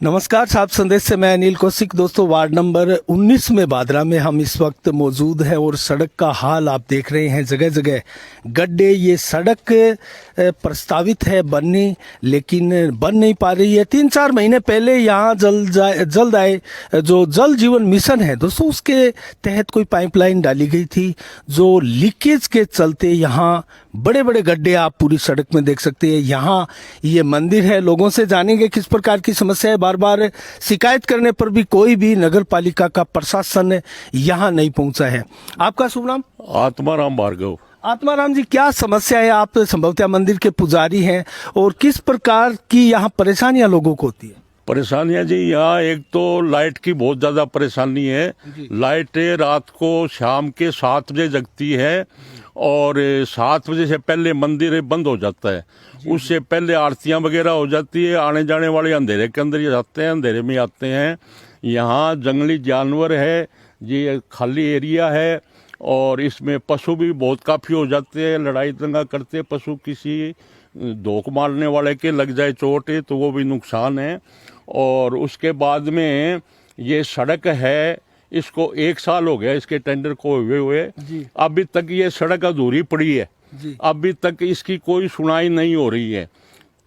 नमस्कार, साहब संदेश से मैं अनिल कौशिक। दोस्तों, वार्ड नंबर 19 में बादरा में हम इस वक्त मौजूद हैं और सड़क का हाल आप देख रहे हैं। जगह जगह गड्ढे। ये सड़क प्रस्तावित है बननी, लेकिन बन नहीं पा रही है। 3-4 महीने पहले यहाँ जल्द आए जो जल जीवन मिशन है दोस्तों, उसके तहत कोई पाइपलाइन डाली गई थी, जो लीकेज के चलते यहाँ बड़े बड़े गड्ढे आप पूरी सड़क में देख सकते हैं। यहाँ ये मंदिर है। लोगों से जानेंगे किस प्रकार की समस्या है। बार बार शिकायत करने पर भी कोई भी नगर पालिका का प्रशासन यहाँ नहीं पहुंचा है। आपका शुभ नाम? आत्माराम भार्गव। आत्माराम जी, क्या समस्या है? आप संभवतः मंदिर के पुजारी हैं, और किस प्रकार की यहाँ परेशानियां लोगों को होती है? परेशानियां जी, यहाँ एक तो लाइट की बहुत ज्यादा परेशानी है। लाइट रात को शाम के 7 बजे जगती है और 7 बजे से पहले मंदिर बंद हो जाता है। उससे पहले आरतियां वगैरह हो जाती है। आने जाने वाले अंधेरे के अंदर ही जाते हैं, अंधेरे में आते हैं। यहाँ जंगली जानवर है, ये खाली एरिया है और इसमें पशु भी बहुत काफ़ी हो जाते हैं। लड़ाई दंगा करते पशु, किसी धोख मारने वाले के लग जाए चोट तो वो भी नुकसान है। और उसके बाद में ये सड़क है, इसको 1 साल हो गया इसके टेंडर को हुए अभी तक ये सड़क अधूरी पड़ी है। अभी तक इसकी कोई सुनाई नहीं हो रही है।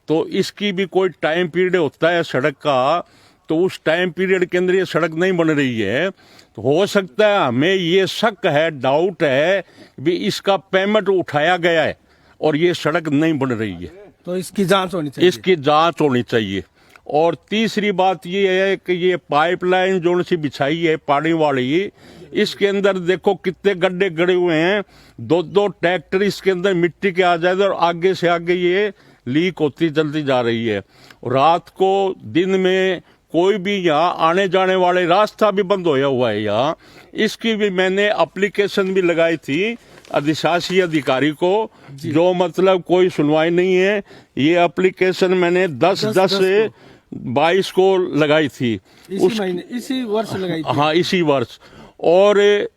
तो इसकी भी कोई टाइम पीरियड होता है सड़क का, तो उस टाइम पीरियड के अंदर ये सड़क नहीं बन रही है। तो हो सकता है, हमें ये शक है, डाउट है भी इसका पेमेंट उठाया गया है और ये सड़क नहीं बन रही है। तो इसकी जांच होनी चाहिए। इसकी जांच होनी चाहिए। और तीसरी बात ये है कि ये पाइपलाइन जो सी बिछाई है पानी वाली, इसके अंदर देखो कितने गड्ढे गड़े हुए हैं। 2-2 ट्रैक्टर इसके अंदर मिट्टी के आ जाए और आगे से आगे ये लीक होती चलती जा रही है। रात को दिन में कोई भी यहाँ आने जाने वाले, रास्ता भी बंद होया हुआ है यहाँ। इसकी भी मैंने एप्लीकेशन भी लगाई थी अधिशासी अधिकारी को, जो मतलब कोई सुनवाई नहीं है। ये एप्लीकेशन मैंने 10/10/22 को लगाई थी। इसी वर्ष लगाई थी। हाँ, इसी वर्ष। और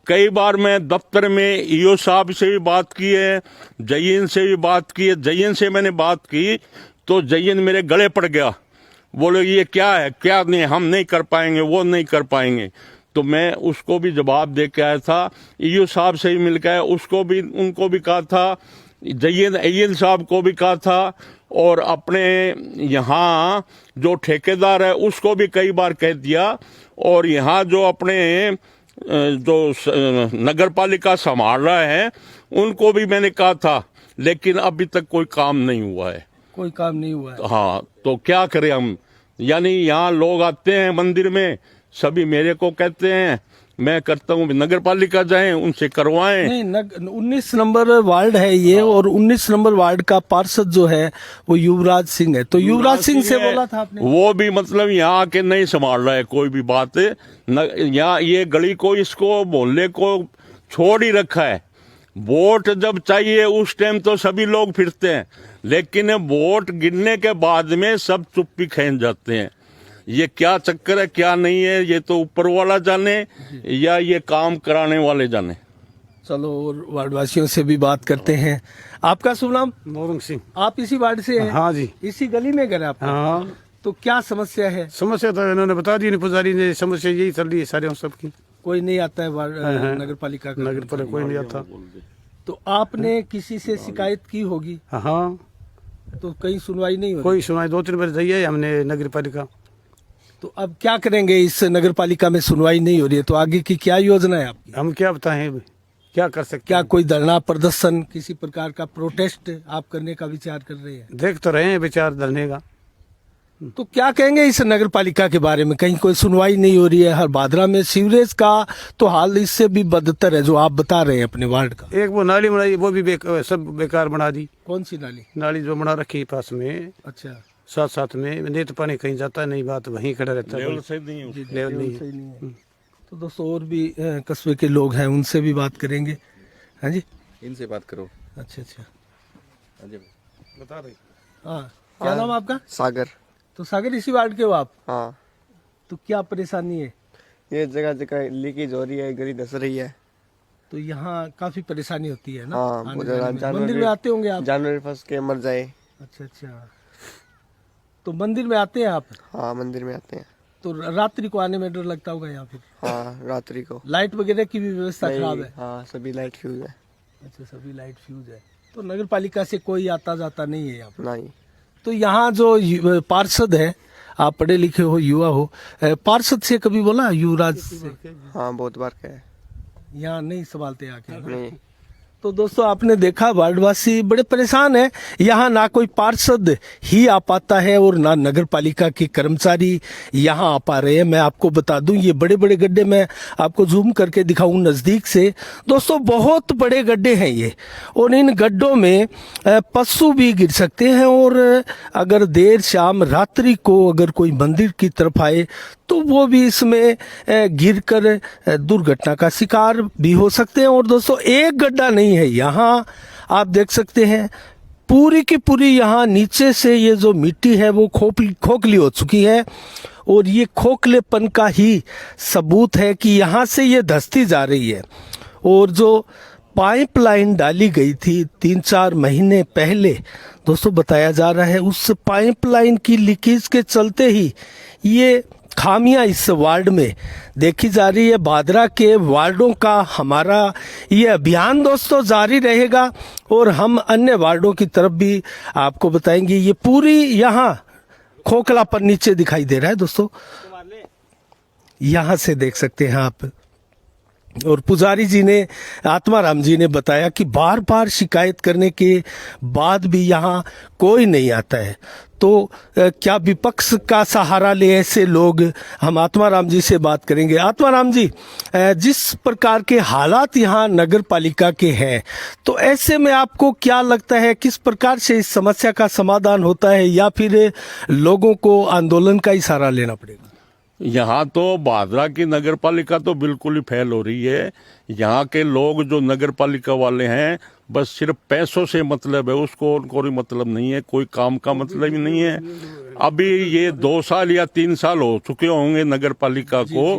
कई बार मैं दफ्तर में ईओ साहब से भी बात की है, जयन से भी बात की है। जयन से मैंने बात की तो जयन मेरे गले पड़ गया, बोले ये क्या है, क्या नहीं, हम नहीं कर पाएंगे, वो नहीं कर पाएंगे। तो मैं उसको भी जवाब दे के आया था। ईओ साहब से भी मिल के आया, उनको भी कहा था, जयन साहब को भी कहा था, और अपने यहाँ जो ठेकेदार है उसको भी कई बार कह दिया। और यहाँ जो अपने जो नगर पालिका संभाल रहा है उनको भी मैंने कहा था, लेकिन अभी तक कोई काम नहीं हुआ है। कोई काम नहीं हुआ है। हाँ, तो क्या करें हम? यानी यहाँ लोग आते हैं मंदिर में, सभी मेरे को कहते हैं, मैं करता हूँ नगर पालिका जाएं, उनसे करवाएं। नहीं, 19 नंबर वार्ड है ये। और 19 नंबर वार्ड का पार्षद जो है वो युवराज सिंह है। तो युवराज सिंह से बोला था आपने? वो भी मतलब यहाँ आके नहीं संभाल रहा है कोई भी बात। यहाँ ये गली को, इसको मोहल्ले को छोड़ ही रखा है। वोट जब चाहिए उस टाइम तो सभी लोग फिरते हैं, लेकिन वोट गिरने के बाद में सब चुप्पी खींच जाते हैं। ये क्या चक्कर है, क्या नहीं है, ये तो ऊपर वाला जाने या ये काम कराने वाले जाने। चलो, और वार्डवासियों से भी बात करते हैं। आपका शुभ नाम? मोहम्मद सिंह। आप इसी वार्ड से हैं? हाँ जी। इसी गली में घर आपका? हाँ। तो क्या समस्या है? समस्या तो इन्होंने बता दी, पुजारी ने, समस्या यही चल रही है सारे सबकी। कोई नहीं आता है नगर पालिका का? नगर पालिका कोई नहीं आता। तो आपने किसी से शिकायत की होगी? हाँ। तो कहीं सुनवाई नहीं हो रही? कोई सुनवाई 2-3 बार दी है हमने नगर पालिका। तो अब क्या करेंगे? इस नगर पालिका में सुनवाई नहीं हो रही है तो आगे की क्या योजना है आपकी? हम क्या बताएं, क्या कर सकते? क्या कोई धरना प्रदर्शन, किसी प्रकार का प्रोटेस्ट आप करने का विचार कर रहे हैं? देख तो रहे हैं विचार धरने का। तो क्या कहेंगे इस नगर पालिका के बारे में? कहीं कोई सुनवाई नहीं हो रही है। हर बादरा में सीवरेज का तो हाल इससे भी बदतर है, जो आप बता रहे हैं अपने वार्ड का। एक वो नाली बनाई, वो भी सब बेकार बना दी। कौन सी नाली? नाली जो बना रखी पास में। अच्छा। साथ में नहीं तो पानी कहीं जाता नहीं, बात वहीं खड़ा रहता है। लेवल सही नहीं है। लेवल नहीं है। तो दोस्तों, और भी कस्बे के लोग हैं, उनसे भी बात करेंगे। हाँ जी, इनसे बात करो। अच्छा। बता रही। हाँ, क्या नाम आपका? सागर। तो सागर, इसी वार्ड के हो आप? हाँ। तो क्या परेशानी है? ये जगह जगह लीकेज हो रही है, गली धस रही है। तो यहाँ काफी परेशानी होती है ना? हाँ, मंदिर में आते होंगे आप? जानवर फंस के मर जाए। अच्छा। तो मंदिर में आते हैं आप? हाँ मंदिर में आते हैं। तो रात्रि को आने में डर लगता होगा यहाँ फिर? हाँ रात्रि को। लाइट वगैरह की भी व्यवस्था नहीं, खराब है? हाँ सभी लाइट फ्यूज है। अच्छा, सभी लाइट फ्यूज है। तो नगर पालिका से कोई आता जाता नहीं है यहाँ पर? नहीं। तो यहाँ जो पार्षद है, आप पढ़े लिखे हो, युवा हो, पार्षद से कभी बोला युवराज से? हाँ बहुत बार का है। यहाँ नहीं संभालते आके? नहीं। तो दोस्तों आपने देखा, वार्डवासी बड़े परेशान है। यहाँ ना कोई पार्षद ही आ पाता है और ना नगर पालिका के कर्मचारी यहाँ आ पा रहे हैं। मैं आपको बता दूं, ये बड़े बड़े गड्ढे मैं आपको जूम करके दिखाऊं नजदीक से। दोस्तों बहुत बड़े गड्ढे हैं ये, और इन गड्ढों में पशु भी गिर सकते हैं, और अगर देर शाम रात्रि को अगर कोई मंदिर की तरफ आए तो वो भी इसमें गिरकर दुर्घटना का शिकार भी हो सकते हैं। और दोस्तों एक गड्ढा नहीं है, यहाँ आप देख सकते हैं पूरी की पूरी यहाँ नीचे से ये जो मिट्टी है वो खोखली हो चुकी है, और ये खोखलेपन का ही सबूत है कि यहाँ से ये धंसती जा रही है। और जो पाइपलाइन डाली गई थी 3-4 महीने पहले, दोस्तों बताया जा रहा है उस पाइपलाइन की लीकेज के चलते ही ये खामियां इस वार्ड में देखी जा रही है। भादरा के वार्डों का हमारा ये अभियान दोस्तों जारी रहेगा, और हम अन्य वार्डों की तरफ भी आपको बताएंगे। ये पूरी यहाँ खोखलापन नीचे दिखाई दे रहा है दोस्तों, यहाँ से देख सकते हैं आप। और पुजारी जी ने, आत्माराम जी ने बताया कि बार बार शिकायत करने के बाद भी यहाँ कोई नहीं आता है। तो क्या विपक्ष का सहारा ले ऐसे लोग? हम आत्माराम जी से बात करेंगे। आत्माराम जी, जिस प्रकार के हालात यहाँ नगर पालिका के हैं, तो ऐसे में आपको क्या लगता है किस प्रकार से इस समस्या का समाधान होता है, या फिर लोगों को आंदोलन का ही सहारा लेना पड़ेगा? यहाँ तो भादरा की नगर पालिका तो बिल्कुल ही फेल हो रही है। यहाँ के लोग जो नगर पालिका वाले हैं, बस सिर्फ पैसों से मतलब है, उसको कोई मतलब नहीं है, कोई काम का मतलब ही नहीं है। अभी ये 2 साल या 3 साल हो चुके होंगे नगर पालिका को।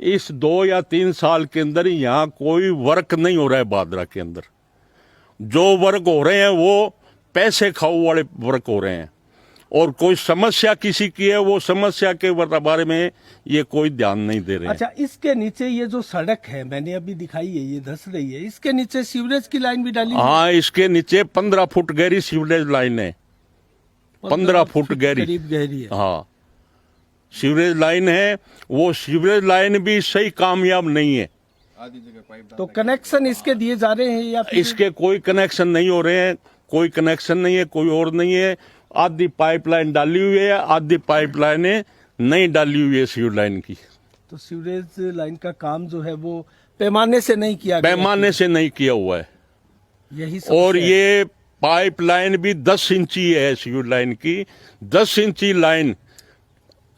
इस 2 या 3 साल के अंदर यहाँ कोई वर्क नहीं हो रहा है। भादरा के अंदर जो वर्क हो रहे हैं वो पैसे खाओ वाले वर्क हो रहे हैं, और कोई समस्या किसी की है वो समस्या के बारे में ये कोई ध्यान नहीं दे रहे हैं। अच्छा, इसके नीचे ये जो सड़क है मैंने अभी दिखाई है, ये धंस रही है, इसके नीचे सीवरेज की लाइन भी डाली है? हाँ, इसके नीचे 15 फुट गहरी सीवरेज लाइन है। 15 फुट गहरी, करीब गहरी है। हाँ सीवरेज लाइन है। वो सीवरेज लाइन भी सही कामयाब नहीं है। तो कनेक्शन इसके दिए जा रहे हैं या फिर? इसके कोई कनेक्शन नहीं हो रहे हैं, कोई कनेक्शन नहीं है, कोई और नहीं है। आधी पाइपलाइन डाली हुई है, आधी पाइपलाइन नहीं डाली हुई है सीवर लाइन की। तो सीवरेज लाइन का काम जो है वो पैमाने से नहीं किया गया? पैमाने से नहीं किया हुआ है। यही और ये पाइपलाइन भी 10 इंची है सीवर लाइन की। 10 इंची लाइन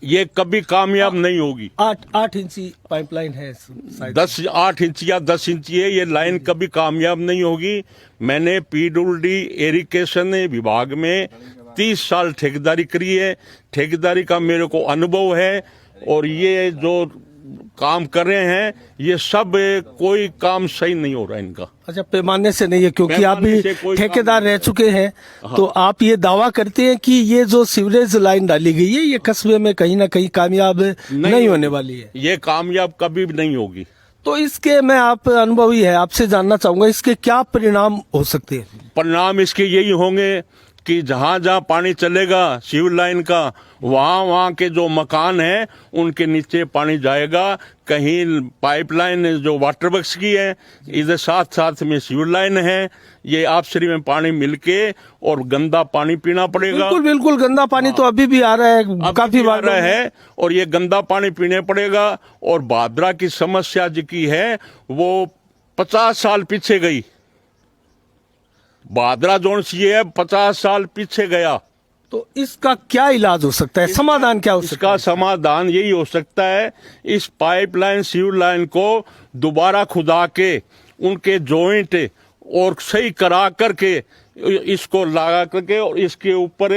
ये कभी कामयाब नहीं होगी। 8 इंची पाइपलाइन है शायद। 8 इंची या 10 इंची है ये लाइन, कभी कामयाब नहीं होगी। मैंने पीडब्ल्यूडी इरिगेशन विभाग में 30 साल ठेकेदारी करी है। ठेकेदारी का मेरे को अनुभव है, और ये जो काम कर रहे हैं ये सब कोई काम सही नहीं हो रहा है इनका। अच्छा, पैमाने से नहीं है, क्योंकि आप पैमाने भी से कोई ठेकेदार काम रह चुके हैं। तो आप ये दावा करते हैं कि ये जो सीवरेज लाइन डाली गई है ये कस्बे में कहीं ना कहीं कामयाब नहीं होने वाली है? ये कामयाब कभी भी नहीं होगी। तो इसके, मैं आप अनुभवी है, आपसे जानना चाहूंगा इसके क्या परिणाम हो सकते हैं? परिणाम इसके यही होंगे कि जहां जहां पानी चलेगा सीवर लाइन का, वहां के जो मकान हैं उनके नीचे पानी जाएगा। कहीं पाइपलाइन जो वाटर वर्क्स की है, इधर साथ साथ में सीवर लाइन है। ये आपसरी में पानी मिलके और गंदा पानी पीना पड़ेगा। बिल्कुल बिल्कुल, गंदा पानी तो अभी भी आ रहा है, काफी आ बार रहा है, और ये गंदा पानी पीने पड़ेगा। और भादरा की समस्या जो की है वो 50 साल पीछे गई। भादरा जोन सी है 50 साल पीछे गया। तो इसका क्या इलाज हो सकता है, समाधान क्या हो सकता इसका है? समाधान यही हो सकता है, इस पाइपलाइन सीवर लाइन को दोबारा खुदा के उनके जॉइंट और सही करा करके इसको लगा करके, और इसके ऊपर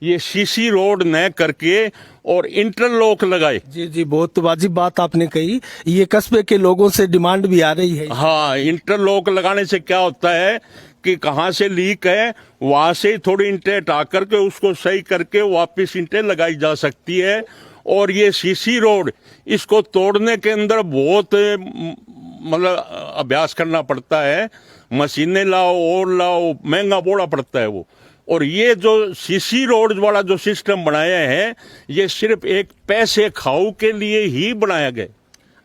ये सीसी रोड न करके और इंटरलॉक लगाए। जी जी, बहुत वाजिब बात आपने कही। ये कस्बे के लोगों से डिमांड भी आ रही है। हाँ, इंटरलॉक लगाने से क्या होता है कि कहाँ से लीक है, वहां से थोड़ी ईंटें हटा करके उसको सही करके वापस ईंटें लगाई जा सकती है। और ये सीसी रोड, इसको तोड़ने के अंदर बहुत मतलब अभ्यास करना पड़ता है, मशीनें लाओ और लाओ, महंगा बोड़ा पड़ता है वो। और ये जो सीसी रोड वाला जो सिस्टम बनाया है, ये सिर्फ एक पैसे खाऊ के लिए ही बनाया गया।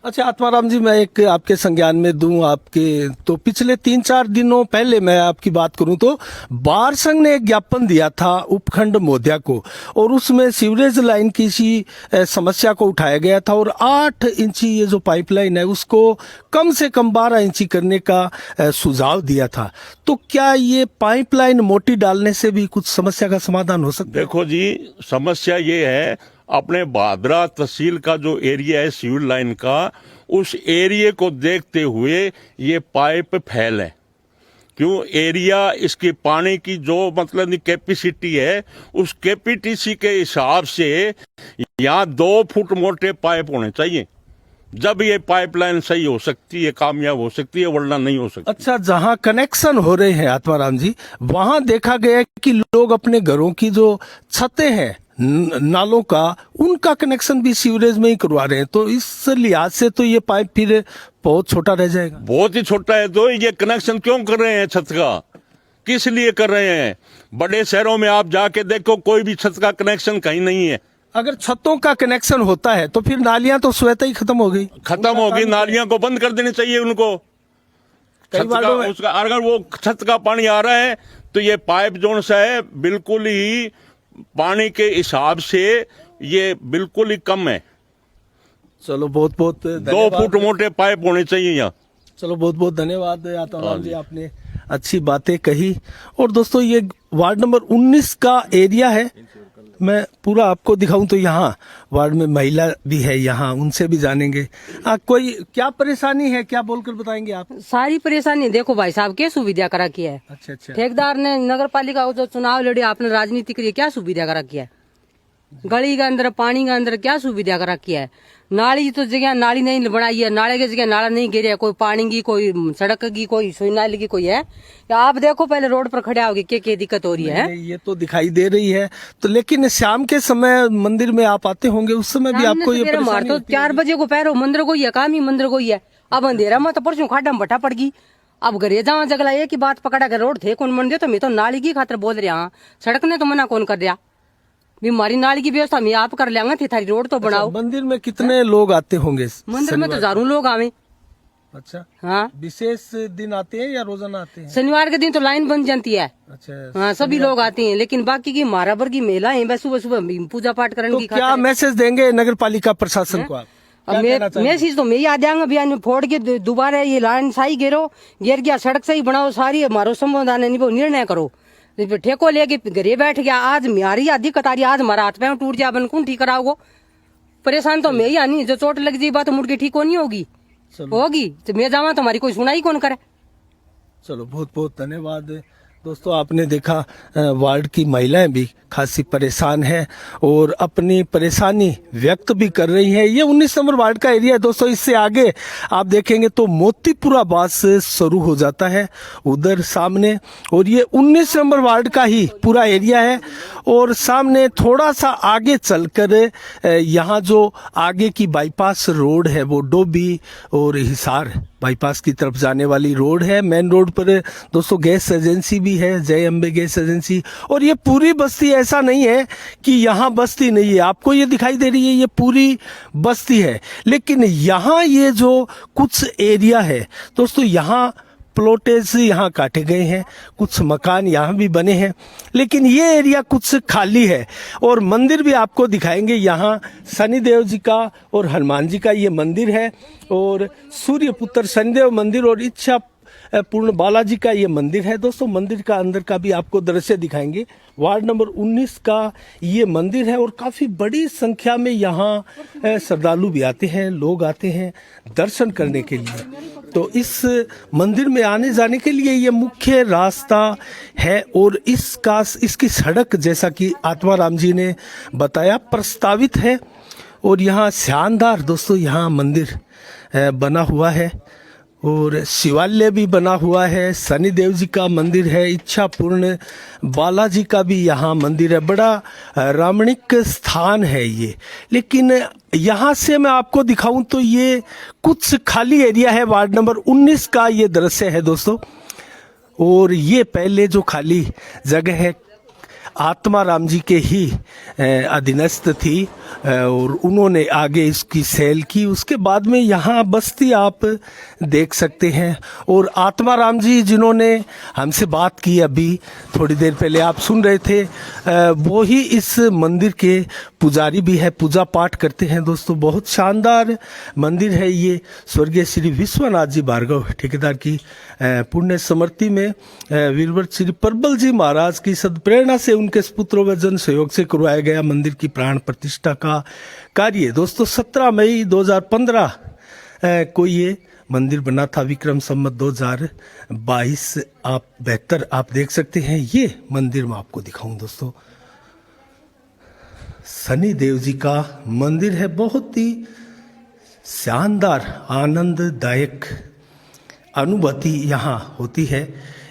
अच्छा आत्माराम जी, मैं एक आपके संज्ञान में दूं आपके, तो पिछले 3-4 दिनों पहले मैं आपकी बात करूं तो बार संघ ने एक ज्ञापन दिया था उपखंड मोदिया को, और उसमें सीवरेज लाइन की इसी समस्या को उठाया गया था, और 8 इंची ये जो पाइपलाइन है उसको कम से कम 12 इंची करने का सुझाव दिया था। तो क्या ये पाइपलाइन मोटी डालने से भी कुछ समस्या का समाधान हो सकता है? देखो जी, समस्या ये है, अपने भादरा तहसील का जो एरिया है सिविल लाइन का, उस एरिया को देखते हुए ये पाइप फैल है। क्यों? एरिया इसकी पानी की जो मतलब कैपेसिटी है, उस कैपेसिटी के हिसाब से यहाँ 2 फुट मोटे पाइप होने चाहिए, जब ये पाइपलाइन सही हो सकती है, कामयाब हो सकती है, वरना नहीं हो सकती। अच्छा, जहां कनेक्शन हो रहे हैं आत्माराम जी, वहां देखा गया कि लोग अपने घरों की जो छतें हैं नालों का, उनका कनेक्शन भी सीवरेज में ही करवा रहे हैं। तो इस लिहाज से तो ये पाइप फिर बहुत छोटा रह जाएगा। बहुत ही छोटा है। तो ये कनेक्शन क्यों कर रहे हैं छत का? किस लिए कर रहे हैं? बड़े शहरों में आप जाके देखो, कोई भी छत का कनेक्शन कहीं नहीं है। अगर छतों का कनेक्शन होता है तो फिर नालियां तो स्वतः ही खत्म हो गई। खत्म होगी, नालियां को बंद कर देनी चाहिए उनको। अगर वो छत का पानी आ रहा है तो ये पाइप जोन सा है, बिल्कुल ही पानी के हिसाब से ये बिल्कुल ही कम है। चलो बहुत बहुत 2 फुट मोटे पाइप होने चाहिए यहाँ। चलो बहुत बहुत धन्यवाद आत्माराम जी, आपने अच्छी बातें कही। और दोस्तों, ये वार्ड नंबर 19 का एरिया है। मैं पूरा आपको दिखाऊं तो यहाँ वार्ड में महिला भी है, यहाँ उनसे भी जानेंगे। कोई क्या परेशानी है, क्या बोलकर बताएंगे आप? सारी परेशानी देखो भाई साहब, क्या सुविधा करा किया है। अच्छा। ठेकेदार ने नगर पालिका जो चुनाव लड़े, आपने राजनीति करी, क्या सुविधा करा किया है? गली के अंदर, पानी के अंदर क्या सुविधा करा किया है? नाली तो जगह नाली नहीं बनाई है, नाले की जगह नाला नहीं गिरे, कोई पानी की, कोई सड़क की, कोई सुई नाली की कोई है? या आप देखो पहले रोड पर खड़े होगे क्या दिक्कत हो रही है? ये तो दिखाई दे रही है। तो लेकिन शाम के समय मंदिर में आप आते होंगे, उस समय भी आपको ये परेशानी तो 4 बजे को पैरो मंदिर को ही है, काम ही मंदिर को ही है। अब अंधेरा में तो परसों खाडा में भट्टा पड़ गई। अब घरे जावा जगला एक ही बात पकड़ा कर, रोड थे कौन बन दे, तो मैं तो नाली की खातर बोल रहा, सड़क ने तो मना कौन कर दिया? बीमारी नाली की व्यवस्था मैं आप कर लेंगे थी, थारी रोड तो बनाओ। मंदिर में कितने लोग आते होंगे? मंदिर में तो हजारों लोग आवे। अच्छा, हाँ, विशेष दिन आते हैं या रोजाना आते हैं? शनिवार के दिन तो लाइन बन जाती है। अच्छा, हाँ, सभी लोग आते हैं, लेकिन बाकी की माराबर की महिला है, बस सुबह सुबह पूजा पाठ करने तो की क्या मैसेज देंगे नगर पालिका प्रशासन को आप? मैसेज तो मैं याद आऊंगा, अभियान फोड़ के दोबारा ये लाइन सही गिरो, गिर गया, सड़क सही बनाओ, सारी हमारो संबोधन निर्णय करो। ठेको लेके घरे बैठ गया, आज हमारी आधी कतारी, आज हमारा हाथ पैर टूट जाए, बन कौन ठीक कराओगे? परेशान तो मैं ही आनी, जो चोट लग जाए बात मुड़ के ठीक होनी होगी, होगी तो मैं जावा, तो हमारी कोई सुनाई कौन करे। चलो बहुत बहुत धन्यवाद। दोस्तों, आपने देखा वार्ड की महिलाएं भी खासी परेशान हैं और अपनी परेशानी व्यक्त भी कर रही हैं। ये 19 नंबर वार्ड का एरिया है दोस्तों। इससे आगे आप देखेंगे तो मोतीपुरा बास से शुरू हो जाता है उधर सामने, और ये 19 नंबर वार्ड का ही पूरा एरिया है। और सामने थोड़ा सा आगे चलकर यहाँ जो आगे की बाईपास रोड है, वो डोबी और हिसार बाईपास की तरफ जाने वाली रोड है। मेन रोड पर दोस्तों गैस एजेंसी भी है, जय अम्बे गैस एजेंसी। और ये पूरी बस्ती, ऐसा नहीं है कि यहाँ बस्ती नहीं है, आपको ये दिखाई दे रही है ये पूरी बस्ती है। लेकिन यहाँ ये जो कुछ एरिया है दोस्तों, यहाँ प्लॉटेज यहाँ काटे गए हैं, कुछ मकान यहाँ भी बने हैं, लेकिन ये एरिया कुछ खाली है। और मंदिर भी आपको दिखाएंगे, यहाँ शनिदेव जी का और हनुमान जी का ये मंदिर है, और सूर्यपुत्र शनिदेव मंदिर और इच्छा पूर्ण बालाजी का ये मंदिर है। दोस्तों, मंदिर का अंदर का भी आपको दृश्य दिखाएंगे। वार्ड नंबर 19 का ये मंदिर है और काफी बड़ी संख्या में यहाँ श्रद्धालु भी आते हैं, लोग आते हैं दर्शन करने के लिए। तो इस मंदिर में आने जाने के लिए ये मुख्य रास्ता है, और इसकी सड़क, जैसा कि आत्माराम जी ने बताया, प्रस्तावित है। और यहाँ शानदार दोस्तों यहाँ मंदिर बना हुआ है। और शिवालय भी बना हुआ है, शनिदेव जी का मंदिर है, इच्छापूर्ण बालाजी का भी यहाँ मंदिर है। बड़ा रामणिक स्थान है ये। लेकिन यहाँ से मैं आपको दिखाऊं तो ये कुछ खाली एरिया है। वार्ड नंबर 19 का ये दृश्य है दोस्तों। और ये पहले जो खाली जगह है आत्मा राम जी के ही अधीनस्थ थी और उन्होंने आगे इसकी सेल की। उसके बाद में यहाँ बस्ती आप देख सकते हैं। और आत्मा राम जी जिन्होंने हमसे बात की अभी थोड़ी देर पहले आप सुन रहे थे, वो ही इस मंदिर के पुजारी भी है, पूजा पाठ करते हैं दोस्तों। बहुत शानदार मंदिर है ये। स्वर्गीय श्री विश्वनाथ जी भार्गव ठेकेदार की पुण्य स्मृति में वीरवर श्री परबल जी महाराज की सदप्रेरणा से उनके पुत्रों व जन सहयोग से करवाया गया मंदिर की प्राण प्रतिष्ठा का कार्य दोस्तों 17 मई 2015 को ये मंदिर बना था। विक्रम संवत 2022 आप देख सकते हैं। ये मंदिर मैं आपको दिखाऊं दोस्तों, शनि देव जी का मंदिर है। बहुत ही शानदार आनंददायक अनुभूति यहाँ होती है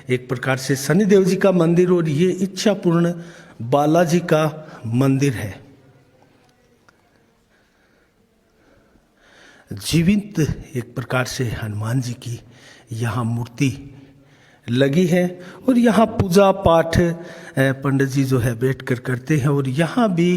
एक प्रकार से। शनिदेव जी का मंदिर और ये इच्छापूर्ण बालाजी का मंदिर है। जीवित एक प्रकार से हनुमान जी की यहाँ मूर्ति लगी है। और यहाँ पूजा पाठ पंडित जी जो है बैठकर करते हैं। और यहाँ भी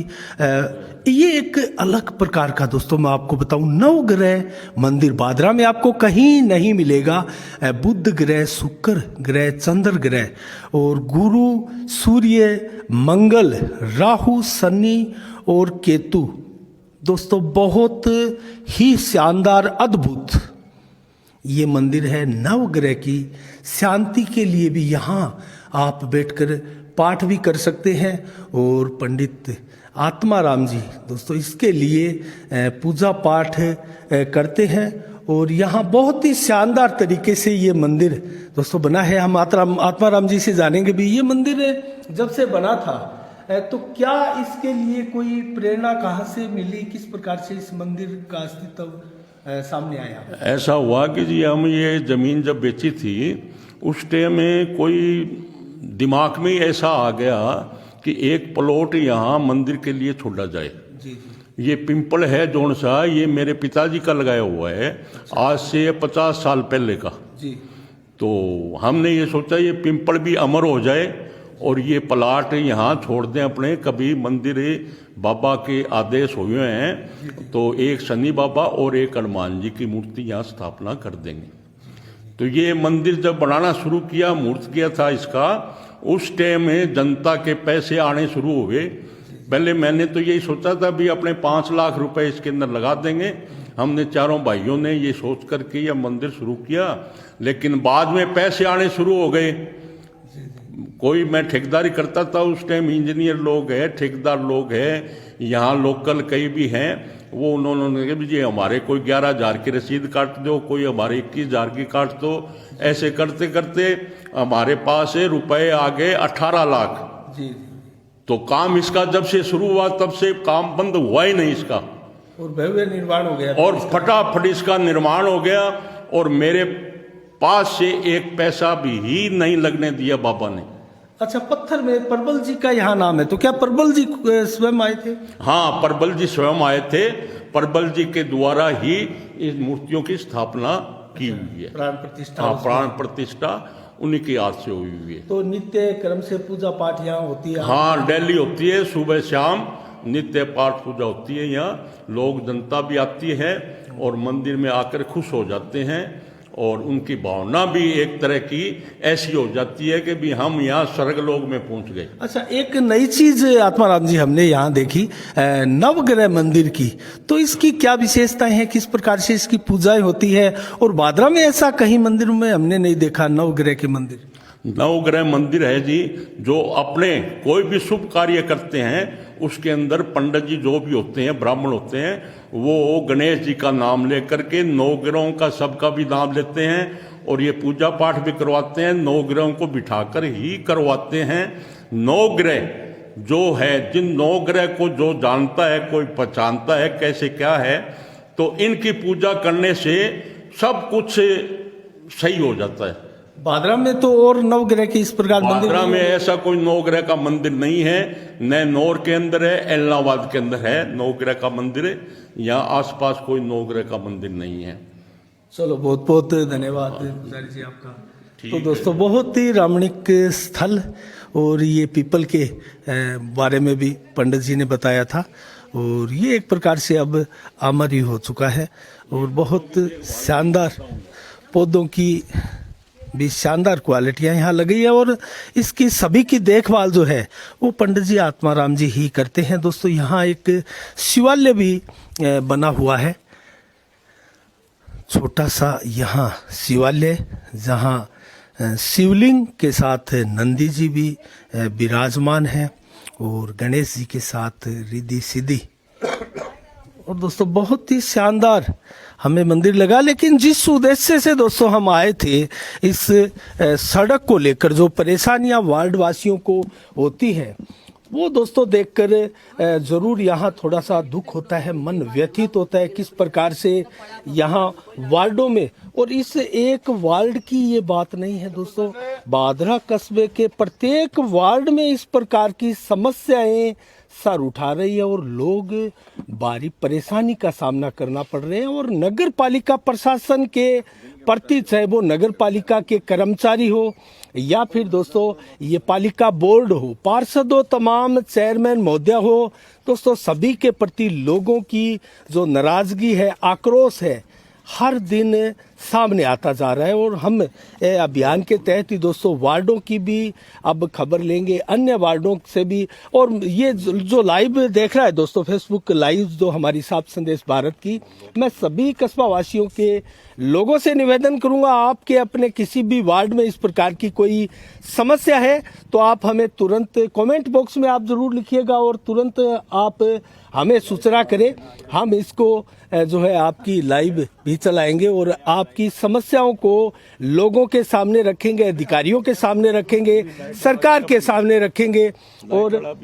ये एक अलग प्रकार का दोस्तों मैं आपको बताऊं, नवग्रह मंदिर बादरा में आपको कहीं नहीं मिलेगा। बुध ग्रह, शुक्र ग्रह, चंद्र ग्रह और गुरु, सूर्य, मंगल, राहु, शनि और केतु दोस्तों बहुत ही शानदार अद्भुत ये मंदिर है। नवग्रह की शांति के लिए भी यहाँ आप बैठकर पाठ भी कर सकते हैं। और पंडित आत्मा राम जी दोस्तों इसके लिए पूजा पाठ करते हैं। और यहाँ बहुत ही शानदार तरीके से ये मंदिर दोस्तों बना है। हम आत्मा राम जी से जानेंगे भी ये मंदिर जब से बना था तो क्या इसके लिए कोई प्रेरणा कहाँ से मिली, किस प्रकार से इस मंदिर का अस्तित्व सामने आया? ऐसा हुआ कि जी हम ये ज़मीन जब बेची थी उस टाइम में कोई दिमाग में ऐसा आ गया कि एक प्लॉट यहाँ मंदिर के लिए छोड़ा जाए। जी। ये पिंपल है जोन सा, ये मेरे पिताजी का लगाया हुआ है। आज से 50 साल पहले का जी। तो हमने ये सोचा ये पिंपल भी अमर हो जाए और ये प्लाट यहाँ छोड़ दें अपने। कभी मंदिर बाबा के आदेश हुए हैं तो एक शनि बाबा और एक हनुमान जी की मूर्ति यहाँ स्थापना कर देंगे। तो ये मंदिर जब बनाना शुरू किया, मुहूर्त किया था इसका, उस टाइम में जनता के पैसे आने शुरू हुए। पहले मैंने तो यही सोचा था भी अपने 5 लाख रुपए इसके अंदर लगा देंगे। हमने चारों भाइयों ने ये सोच करके यह मंदिर शुरू किया। लेकिन बाद में पैसे आने शुरू हो गए। कोई मैं ठेकेदारी करता था उस टाइम, इंजीनियर लोग हैं, ठेकेदार लोग हैं, यहाँ लोकल कई भी हैं। वो उन्होंने कहा जी हमारे कोई 11,000 की रसीद काट दो, कोई हमारे 21,000 की काट दो। ऐसे करते करते हमारे पास रुपए आ गए 18 लाख। जी। तो काम इसका जब से शुरू हुआ तब से काम बंद हुआ ही नहीं इसका, और भव्य निर्माण हो गया और फटाफट इसका निर्माण हो गया। और मेरे पास से एक पैसा भी ही नहीं लगने दिया बाबा ने। अच्छा, पत्थर में परबल जी का यहाँ नाम है, तो क्या परबल जी स्वयं आए थे? हाँ, परबल जी स्वयं आए थे। परबल जी के द्वारा ही इस मूर्तियों की स्थापना की हुई है। प्राण प्रतिष्ठा। हाँ, प्राण प्रतिष्ठा उन्हीं की याद से हुई हुई है। तो नित्य क्रम से पूजा पाठ यहाँ होती है? हाँ, डेली होती है, सुबह शाम नित्य पाठ पूजा होती है। यहाँ लोग जनता भी आती है और मंदिर में आकर खुश हो जाते हैं। और उनकी भावना भी एक तरह की ऐसी हो जाती है कि भी हम यहाँ स्वर्गलोक में पहुंच गए। अच्छा, एक नई चीज आत्माराम जी हमने यहाँ देखी नवग्रह मंदिर की, तो इसकी क्या विशेषताएं हैं, किस प्रकार से इसकी पूजाएं होती है? और भादरा में ऐसा कहीं मंदिर में हमने नहीं देखा नवग्रह के मंदिर। नवग्रह मंदिर है जी, जो अपने कोई भी शुभ कार्य करते हैं उसके अंदर पंडित जी जो भी होते हैं, ब्राह्मण होते हैं, वो गणेश जी का नाम लेकर के नवग्रहों का सबका भी नाम लेते हैं और ये पूजा पाठ भी करवाते हैं। नवग्रहों को बिठाकर ही करवाते हैं। नवग्रह जो है, जिन नवग्रह को जो जानता है, कोई पहचानता है कैसे क्या है, तो इनकी पूजा करने से सब कुछ सही हो जाता है। बादरा में तो और नवग्रह के इस प्रकार मंदिर बांद्रा में ऐसा कोई नवग्रह का मंदिर नहीं है, न नौर के अंदर है, इलाहाबाद के अंदर है नवग्रह का मंदिर है। यहाँ आसपास कोई नवग्रह का मंदिर नहीं है। चलो बहुत बहुत धन्यवाद पुजारी जी आपका। तो दोस्तों बहुत ही रामणिक स्थल, और ये पीपल के बारे में भी पंडित जी ने बताया था, और ये एक प्रकार से अब अमर ही हो चुका है, और बहुत शानदार पौधों की भी शानदार क्वालिटियाँ यहाँ लगी है, और इसकी सभी की देखभाल जो है वो पंडित जी आत्माराम जी ही करते हैं। दोस्तों यहाँ एक शिवालय भी बना हुआ है, छोटा सा यहाँ शिवालय, जहाँ शिवलिंग के साथ नंदी जी भी विराजमान हैं, और गणेश जी के साथ रिद्धि सिद्धि। और दोस्तों बहुत ही शानदार हमें मंदिर लगा, लेकिन जिस उद्देश्य से दोस्तों हम आए थे इस सड़क को लेकर, जो परेशानियां वार्ड वासियों को होती हैं, वो दोस्तों देखकर जरूर यहाँ थोड़ा सा दुख होता है, मन व्यथित होता है। किस प्रकार से यहाँ वार्डों में, और इस एक वार्ड की ये बात नहीं है दोस्तों, बादरा कस्बे के प्रत्येक वार्ड में इस प्रकार की समस्याएं सर उठा रही है, और लोग भारी परेशानी का सामना करना पड़ रहे हैं। और नगर पालिका प्रशासन के प्रति, चाहे वो नगर पालिका के कर्मचारी हो या फिर दोस्तों ये पालिका बोर्ड हो, पार्षद हो, तमाम चेयरमैन महोदय हो, दोस्तों सभी के प्रति लोगों की जो नाराजगी है, आक्रोश है, हर दिन सामने आता जा रहा है। और हम अभियान के तहत ही दोस्तों वार्डों की भी अब खबर लेंगे, अन्य वार्डों से भी। और ये जो लाइव देख रहा है दोस्तों, फेसबुक लाइव जो हमारी साफ संदेश भारत की, मैं सभी कस्बा वासियों के लोगों से निवेदन करूंगा, आपके अपने किसी भी वार्ड में इस प्रकार की कोई समस्या है तो आप हमें तुरंत कमेंट बॉक्स में आप जरूर लिखिएगा, और तुरंत आप हमें सूचना करें। हम इसको जो है आपकी लाइव भी चलाएंगे, और आपकी समस्याओं को लोगों के सामने रखेंगे, अधिकारियों के सामने रखेंगे, सरकार के सामने रखेंगे। और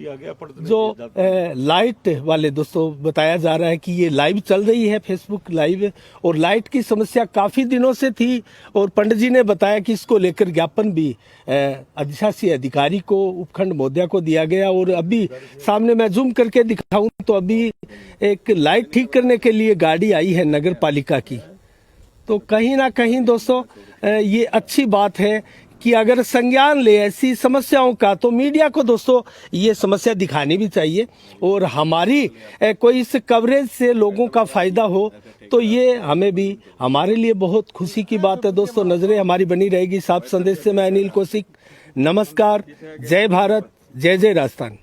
जो लाइट वाले दोस्तों बताया जा रहा है कि ये लाइव चल रही है, फेसबुक लाइव, और लाइट की समस्या काफी दिनों से थी, और पंडित जी ने बताया कि इसको लेकर ज्ञापन भी अधिशासी अधिकारी को, उपखंड महोदय को दिया गया। और अभी सामने मैं जूम करके दिखाऊं तो अभी एक लाइट ठीक करने के लिए गाड़ी आई है नगर पालिका की। तो कहीं ना कहीं दोस्तों ये अच्छी बात है कि अगर संज्ञान ले ऐसी समस्याओं का, तो मीडिया को दोस्तों ये समस्या दिखानी भी चाहिए, और हमारी कोई इस कवरेज से लोगों का फायदा हो तो ये हमें भी, हमारे लिए बहुत खुशी की बात है दोस्तों। नजरें हमारी बनी रहेगी साफ संदेश से। मैं अनिल कौशिक, नमस्कार, जय भारत, जय जय राजस्थान।